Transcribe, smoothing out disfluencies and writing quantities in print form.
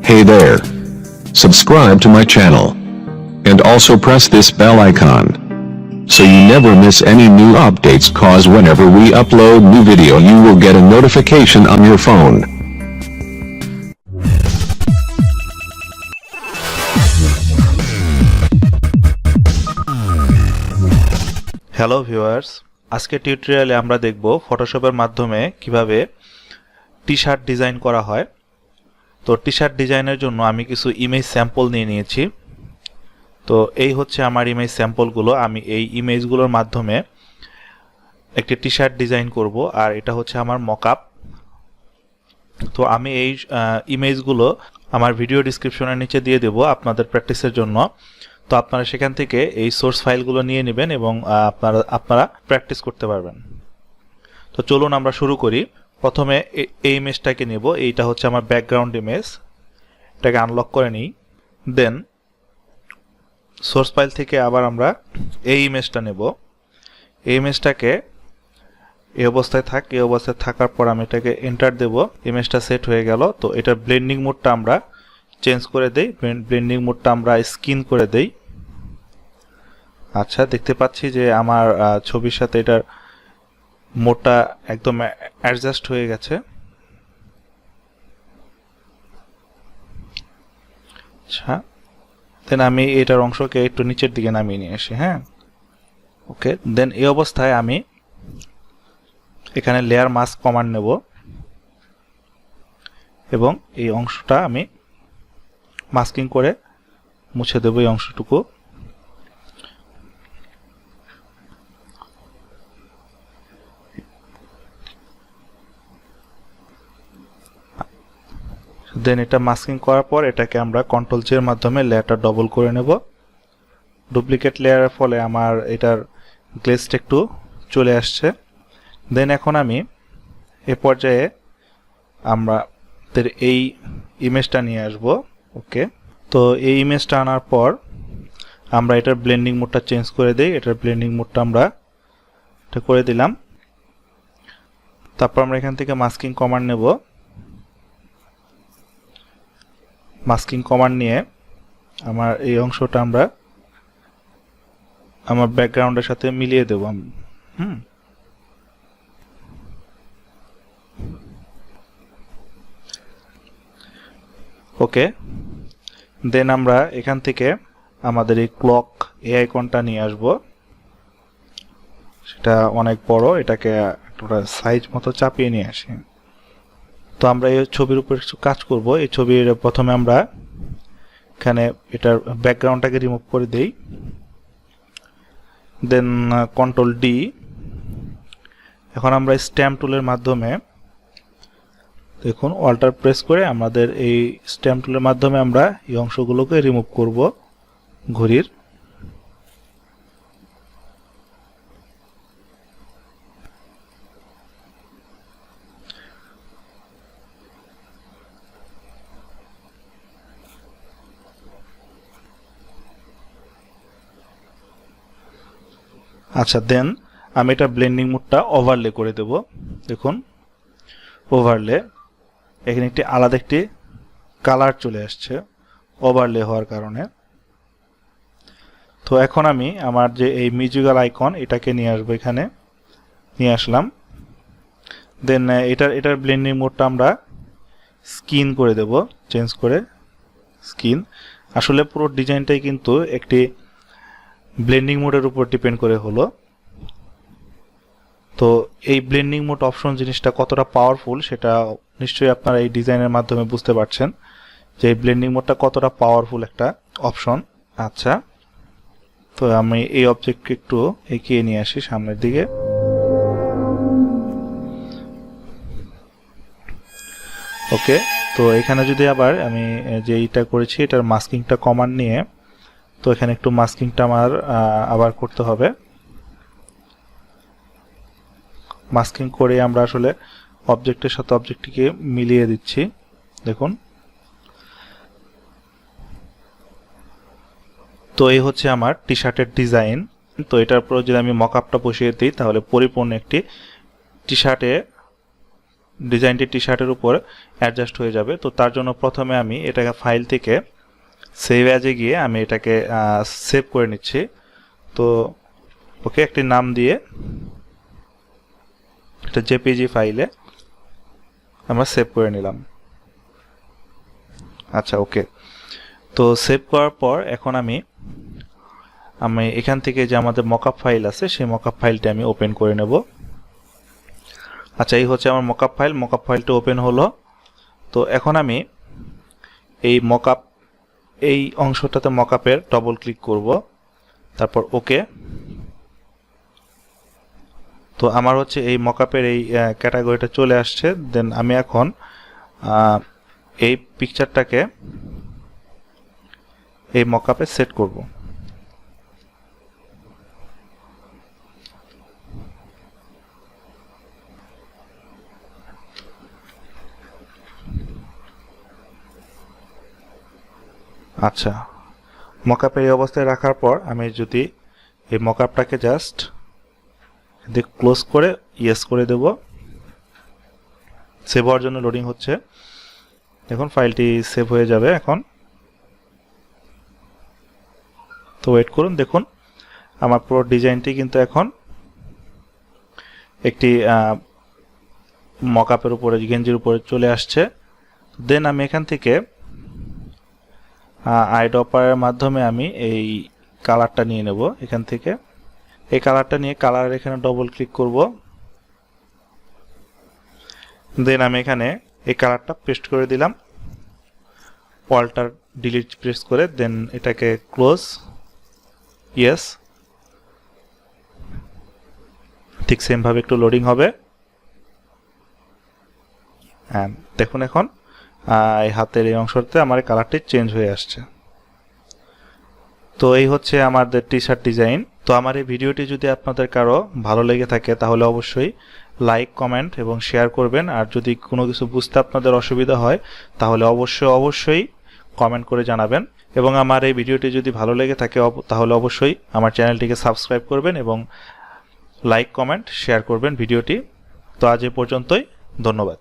Hey there. Subscribe to my channel. And also press this bell icon. So you never miss any new updates, cause whenever we upload new video you will get a notification on your phone. Hello viewers, আজকে টিউটোরিয়ালে আমরা দেখব ফটোশপের মাধ্যমে কিভাবে T-shirt design করা হয়। তো T-shirt ডিজাইনের জন্য আমি কিছু ইমেজ স্যাম্পল নিয়ে নিয়েছি। তো এই হচ্ছে আমার ইমেজ স্যাম্পলগুলো। আমি এই ইমেজগুলোর মাধ্যমে একটি টি-শার্ট ডিজাইন করব, আর এটা হচ্ছে আমার মকআপ। তো আমি এই ইমেজগুলো আমার ভিডিও ডেসক্রিপশনের নিচে দিয়ে দেব আপনাদের প্র্যাকটিসের জন্য। তো আপনারা সেখান থেকে এই সোর্স ফাইলগুলো নিয়ে নেবেন এবং আপনারা প্র্যাকটিস করতে পারবেন। তো চলুন আমরা শুরু করি। প্রথমে এই ইমেজটাকে নেব। এইটা হচ্ছে আমার ব্যাকগ্রাউন্ড ইমেজ। এটাকে আনলক করে নিই। দেন সোর্স ফাইল থেকে আবার আমরা এই ইমেজটা নেব। এই ইমেজটাকে এই অবস্থায় থাকার পর আমি এটাকে এন্টার দেব। ইমেজটা সেট হয়ে গেল। তো এটার ব্লেন্ডিং মোডটা আমরা চেঞ্জ করে দেই। ব্লেন্ডিং মোডটা আমরা স্কিন করে দেই। আচ্ছা, দেখতে পাচ্ছি যে আমার ছবির সাথে এটার মোডটা একদম অ্যাডজাস্ট হয়ে গেছে। আচ্ছা, দেন আমি এটার অংশকে একটু নিচের দিকে নামিয়ে নিয়ে আসি। হ্যাঁ, ওকে। দেন এই অবস্থায় আমি এখানে লেয়ার মাস্ক কমান্ড নেব এবং এই অংশটা আমি মাস্কিং করে মুছে দেব। এই অংশটুকু দেন এটা মাস্কিং করার পর এটাকে আমরা কন্ট্রোল জে এর মাধ্যমে লেয়ারটা ডবল করে নেব। ডুপ্লিকেট লেয়ারের ফলে আমার এটার গ্লেজটা একটু চলে আসছে। দেন এখন আমি এই পর্যায়ে আমরা এই ইমেজটা নিয়ে আসব। ওকে, তো এই ইমেজটা আনার পর আমরা এটার ব্লেন্ডিং মোডটা চেঞ্জ করে দেই। এটার ব্লেন্ডিং মোডটা আমরা এটা করে দিলাম। তারপর আমরা এখান থেকে মাস্কিং কমান্ড নেব। মাস্কিং কমান্ড নিয়ে আমার এই অংশটা আমরা আমার ব্যাকগ্রাউন্ডের সাথে মিলিয়ে দেব। ওকে, দেন আমরা এখান থেকে আমাদের এই ক্লক এই আইকনটা নিয়ে আসব। সেটা অনেক বড়, এটাকে একটা সাইজ মতো চাপিয়ে নিয়ে আসি। তো আমরা এই ছবির উপর কিছু কাজ করব। এই ছবির প্রথমে আমরা এখানে এটার ব্যাকগ্রাউন্ডটাকে রিমুভ করে দেই। দেন কন্ট্রোল ডি। এখন আমরা স্ট্যাম্প টুলের মাধ্যমে দেখুন অল্টার প্রেস করে আমাদের এই স্ট্যাম্প টুলের মাধ্যমে আমরা এই অংশগুলোকে রিমুভ করব ঘড়ির। আচ্ছা, দেন আমি এটা ব্লেন্ডিং মোডটা ওভারলে করে দেব। দেখুন ওভারলে, এখানে একটি আলাদা একটি কালার চলে আসছে ওভারলে হওয়ার কারণে। তো এখন আমি আমার যে এই মিউজিক্যাল আইকন এটাকে নিয়ে আসবো, এখানে নিয়ে আসলাম। দেন এটার ব্লেন্ডিং মোডটা আমরা স্কিন করে দেব, চেঞ্জ করে স্কিন। আসলে পুরো ডিজাইনটাই কিন্তু একটি ব্লেন্ডিং মোডের উপর ডিপেন্ড করে হলো। তো এই ব্লেন্ডিং মোড অপশন জিনিসটা কতটা পাওয়ারফুল সেটা নিশ্চয়ই আপনারা এই ডিজাইনের মাধ্যমে বুঝতে পারছেন যে এই ব্লেন্ডিং মোডটা কতটা পাওয়ারফুল একটা অপশন। আচ্ছা, তো আমি এই অবজেক্টকে একটু এগিয়ে নিয়ে আসি সামনের দিকে। ওকে, তো এখানে যদি আবার আমি যে এইটা করেছি এটার মাস্কিংটা কমান্ড নিয়ে, তো এখানে একটু মাস্কিংটা আমার আবার করতে হবে। মাস্কিং করে আমরা আসলে অবজেক্টের সাথে অবজেক্টটিকে মিলিয়ে দিচ্ছি। দেখুন, তো এই হচ্ছে আমার টি শার্টের ডিজাইন। তো এটার উপর যদি আমি মকআপটা বসিয়ে দিই তাহলে পরিপূর্ণ একটি টি শার্টে ডিজাইনটি টি শার্টের উপর অ্যাডজাস্ট হয়ে যাবে। তো তার জন্য প্রথমে আমি এটাকে ফাইল থেকে সেভ অ্যাজে গিয়ে আমি এটাকে সেভ করে নিচ্ছি। তো ওকে একটি নাম দিয়ে একটা জেপিজি ফাইলে আমরা সেভ করে নিলাম। আচ্ছা, ওকে। তো সেভ করার পর এখন আমি এখান থেকে যে আমাদের মকআপ ফাইল আছে সেই মকআপ ফাইলটা আমি ওপেন করে নেব। আচ্ছা, এই হচ্ছে আমার মকআপ ফাইলটা ওপেন হলো। তো এখন আমি এই অংশটাতে মকআপের ডবল ক্লিক করব, তারপর ওকে। তো আমার হচ্ছে এই মকআপের এই ক্যাটাগরিটা চলে আসছে। দেন আমি এখন এই পিকচারটাকে এই মকআপে সেট করব। আচ্ছা, মকআপের এই অবস্থায় রাখার পর আমি যদি এই মকআপটাকে জাস্ট ক্লোজ করে ইয়েস করে দেব। সেভ হওয়ার জন্য লোডিং হচ্ছে। দেখুন ফাইলটি সেভ হয়ে যাবে এখন। তো ওয়েট করুন, দেখুন আমার পুরো ডিজাইনটি কিন্তু এখন একটি মকআপের উপরে, গেঞ্জির উপরে চলে আসছে। দেন আমি এখান থেকে আইড্রপারের মাধ্যমে আমি এই কালারটা নিয়ে নেব। এখান থেকে এই কালারটা নিয়ে কালার এখানে ডবল ক্লিক করব। দেন আমি এখানে এই কালারটা পেস্ট করে দিলাম। অল্টার ডিলিট প্রেস করে দেন এটাকে ক্লোজ, ইয়েস। ঠিক সেম ভাবে একটু লোডিং হবে। দেখুন এখন এই হাতের এই অংশটাতে আমার কালারটি চেঞ্জ হয়ে আসছে। তো এই হচ্ছে আমাদের টি শার্ট ডিজাইন। তো আমার এই ভিডিওটি যদি আপনাদের কারো ভালো লেগে থাকে তাহলে অবশ্যই লাইক, কমেন্ট এবং শেয়ার করবেন। আর যদি কোনো কিছু বুঝতে আপনাদের অসুবিধা হয় তাহলে অবশ্যই কমেন্ট করে জানাবেন। এবং আমার এই ভিডিওটি যদি ভালো লেগে থাকে তাহলে অবশ্যই আমার চ্যানেলটিকে সাবস্ক্রাইব করবেন এবং লাইক, কমেন্ট, শেয়ার করবেন ভিডিওটি। তো আজ এ পর্যন্তই, ধন্যবাদ।